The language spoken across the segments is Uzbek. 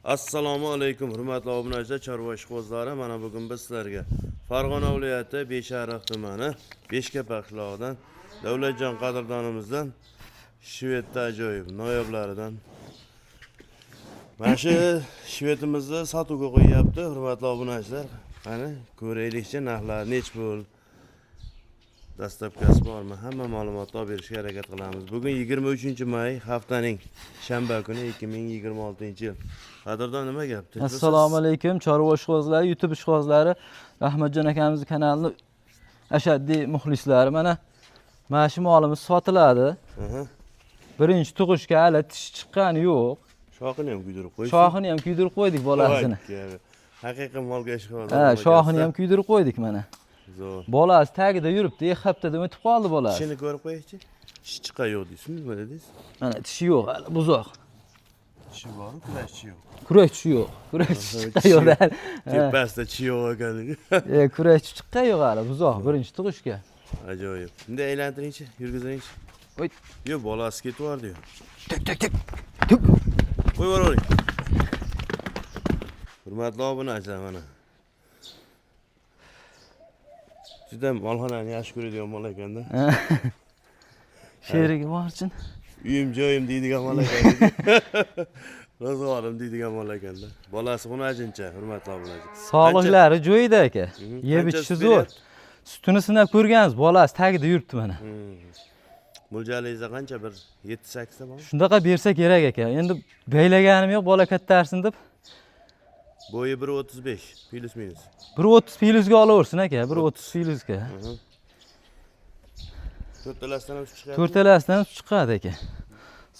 Assalomu alaykum, hurmatli obunachilar, chorva ishqibozlari. Mana bugun biz sizlarga Farg'ona viloyati Beshariq tumani Beshkapa qishlog'idan Davlatjon qadrdonimizdan shvedda ajoyib noyoblaridan mana shu shvedimizni sotuvga qo'yapti, hurmatli obunachilar. Mana ko'raylikchi narxlar nech pul, dastlabkasi bormi, hamma ma'lumotni olib berishga harakat qilamiz. Bugun 23-may, haftaning shanba kuni 2026-yil. Qadrdon nima gap? Assalomu alaykum, chorva ishqibozlari, YouTube ishqibozlari, Rahmatjon akamizning kanalini ashaddiy muxlislari. Mana shu molimiz sotiladi. Birinchi tug'ishga hali tish chiqqani yo'q. Shoxini ham kuydirib qo'ydik. Shoxini ham kuydirib qo'ydik bolasini. Haqiqiy molga ishqibozlar. Ha, shoxini ham kuydirib qo'ydik mana. Zo'r. Bolasi tagida yuribdi, 2 haftadan o'tib qoldi bolasi. Tishini ko'rib qo'yaychi. Tish chiqa yo'q deysizmi, nima dedingiz? Mana tishi yo'q, hali buzoq. Tishi bormi, kurash tishi yo'q. Kurash tishi yo'q. Kurash chiqqa yo'q. Tepasida tishi yo'q ekanligi. Kurash chiqqa yo'q hali, buzoq, birinchi tug'ishga. Ajoyib. Bunday aylantiringchi, yurgiziringchi. Voy, Yo'q, bolasi ketib yubordi-yu. Tuk. Qo'yib yuboring. Hurmatli obunachilar, mana. Juda molxonani yaxshi ko'radigan mol ekanda. Sherigi borchin. Uyim joyim deydigan mol ekan. Ro'zg'orim deydigan mol ekanda. Bolasi xunajincha, hurmatli obunachilar. Sog'liqlari joyida aka. Yeb ichishi zo'r. Sutini sinab ko'rgansiz, bolasi tagida yuribdi mana. Mo'ljalingizda qancha, bir 7-8 ta bormi? Shunaqa bersa kerak aka. Endi beylaganim yo'q, bola kattarsin deb. Bo'yi 1.35 plus minus. 1.30 filizga olaversin aka, 1.30 filizga. To'rtalasidan ham chiqadi. To'rtalasidan chiqadi aka.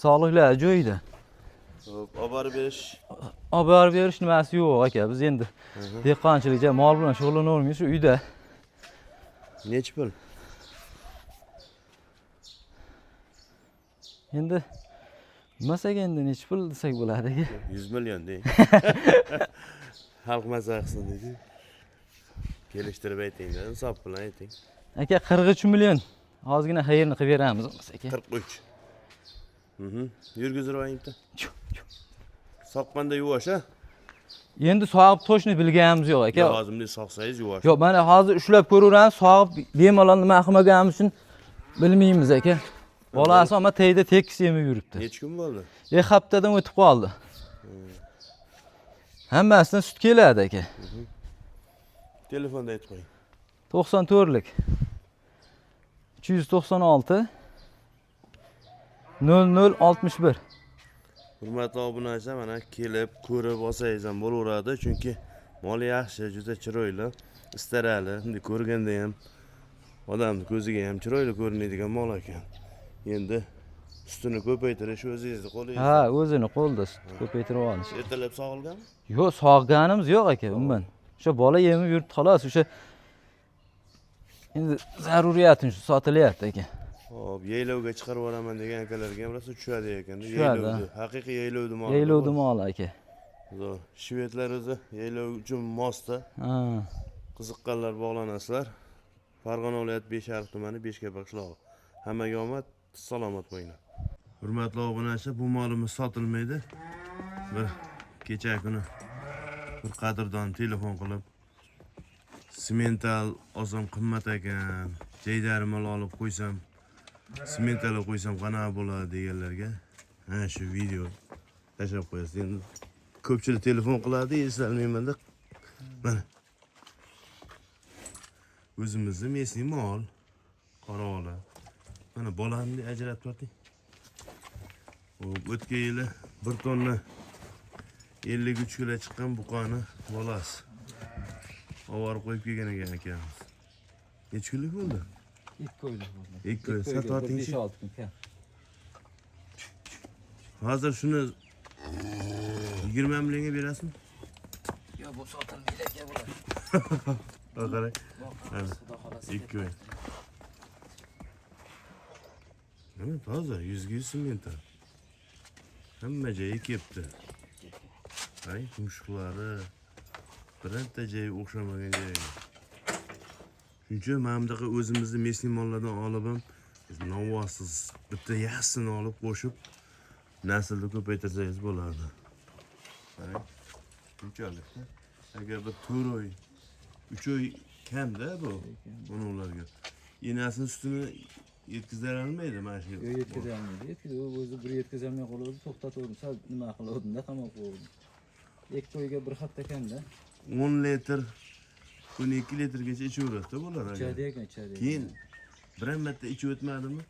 Sog'liqlari joyida. Xo'p, olib borib berish. Olib borib berish nimasi yo'q aka. Biz endi dehqonchilikda mol bilan shug'ullanaveramiz shu uyda. Nech pul? Endi masaga endi nech pul desak bo'ladi aka. 100 million deng. Xalq maza qilsin dedi. Kelishtirib ayting-da, hisob bilan ayting. Aka 43 million. Ozgina xayrni qilib beramiz aka. 43. Yurgizib oling-da. Soqqanda yuvosh, ha? Endi sog'ib to'shni bilganimiz yo'q aka. Yo'q, hozir soqsangiz yuvosh. Yo'q, mana hozir ushlab ko'raveramiz, sog'ib bemalol nima qilmaganimiz uchun bilmaymiz aka. Bolasi ama teyda tekis yemib yuribdi. Necha kun bo'ldi? 2 haftadan o'tib qoldi. Hammasidan sut keladi aka. Telefonda aytib qo'ying. 94lik 396 0061. Hurmatli obunachilar, mana kelib ko'rib olsangiz ham bo'laveradi, chunki mol yaxshi, juda chiroyli, istarali, endi ko'rganda ham odamning ko'ziga ham chiroyli ko'rinadigan mol ekan. Endi sutini ko'paytirish o'zingizni qo'lingizda. Ha, o'zini qo'lda sut ko'paytirib olish. Ertalab sog'ilganmi? Yo'q, sog'ganimiz yo'q aka, umuman. O'sha bola yemib yuribdi xolos, o'sha endi zaruriyatim shu sotilyapti aka. Xo'p, yaylovga chiqarib yuboraman degan akalarga ham rosa tushadi ekanda. Tushadi. Haqiqiy yaylovdi mol. Yaylovdi mol aka. Zo'r. Shvedlar o'zi yaylov uchun mosda. Ha. Qiziqqanlar bog'lanasizlar. Farg'ona viloyati Beshariq tumani Beshkapa qishlog'i. Hammaga omad, salomat bo'linglar. Hurmatli obunachilar, bu molimiz sotilmaydi. Bir kecha kuni bir qadrdon telefon qilib, semental olsam qimmat ekan, jaydari mol olib qo'ysam, semental qo'ysam qanaqa bo'ladi deganlarga ha shu video tashlab qo'yasiz. Endi ko'pchilik telefon qiladi, eslolmayman-da. Mana o'zimizning mesli mol, qorovli. Mana bolamni ajratib torting. O'tgan yili 1 tonna 53 kilo chiqqan buqani bolasi. Ovorib qo'yib kelgan ekan akamiz. Necha kunlik bo'ldi? 2 oylik bo'ldi. 2 oy. Sat tortingchi. 5-6 kun. Hozir shuni 20 millionga berasizmi? Yo'q, bu sotilmaydi aka bular. Qarang. Mana 2 oy. Mana toza 100 semental. Hamma joyi kepti. Ay, tumshuqlari birorta joyi o'xshamagan joyi. Shuning uchun mana bunaqa o'zimizni mesli mollardan olib ham novvosiz bitta yaxshisini olib qo'shib naslni ko'paytirsangiz bo'ladi. qarang. Bunchalik. Agar bir 4 oy, 3 oy kamda bu ularga. Enasini sutini yetkazar olmaydi mana shu. Yo'q, yetkazolmaydi. O'zi bir yetkazolmay qoladi, to'xtatavdim. Sal nima qilavdim-da, qamab qo'ydim. 2 qo'yga bir hafta kamda. 10 litr, 12 litrgacha ichaveradi bular. Ichadi ekan, ichadi. Keyin biron marta ichib o'tmadimi?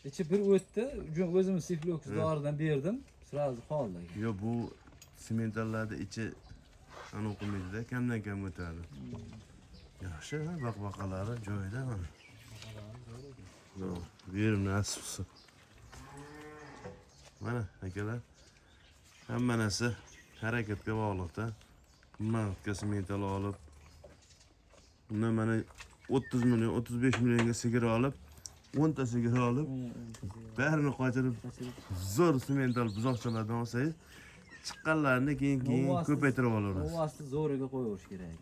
İçi bir o'tdi, o'zim sifloks doridan berdim, sразу qoldi. Yo, bu sementallarda ichi ana o'qimaydida, kamdan kam o'tadi. Yaxshi, baqbaqalari joyida mana. Berim nasib qilsa. Mana akalar, hamma narsa harakatga bog'liqda. Martga semental olib, bundan mana 30 million, 35 millionga sigir olib, 10 ta sigir olib, barini qochirib, zo'r semental buzoqchalardan olsangiz, chiqqanlarni keyin ko'paytirib olaverasiz. Novasti zo'riga qo'yaverish kerak.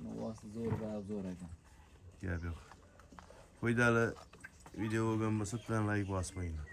Novasti zo'r va zo'r ekan. Gap yo'q. Foydali video bo'lgan bo'lsa, like bosmanglar.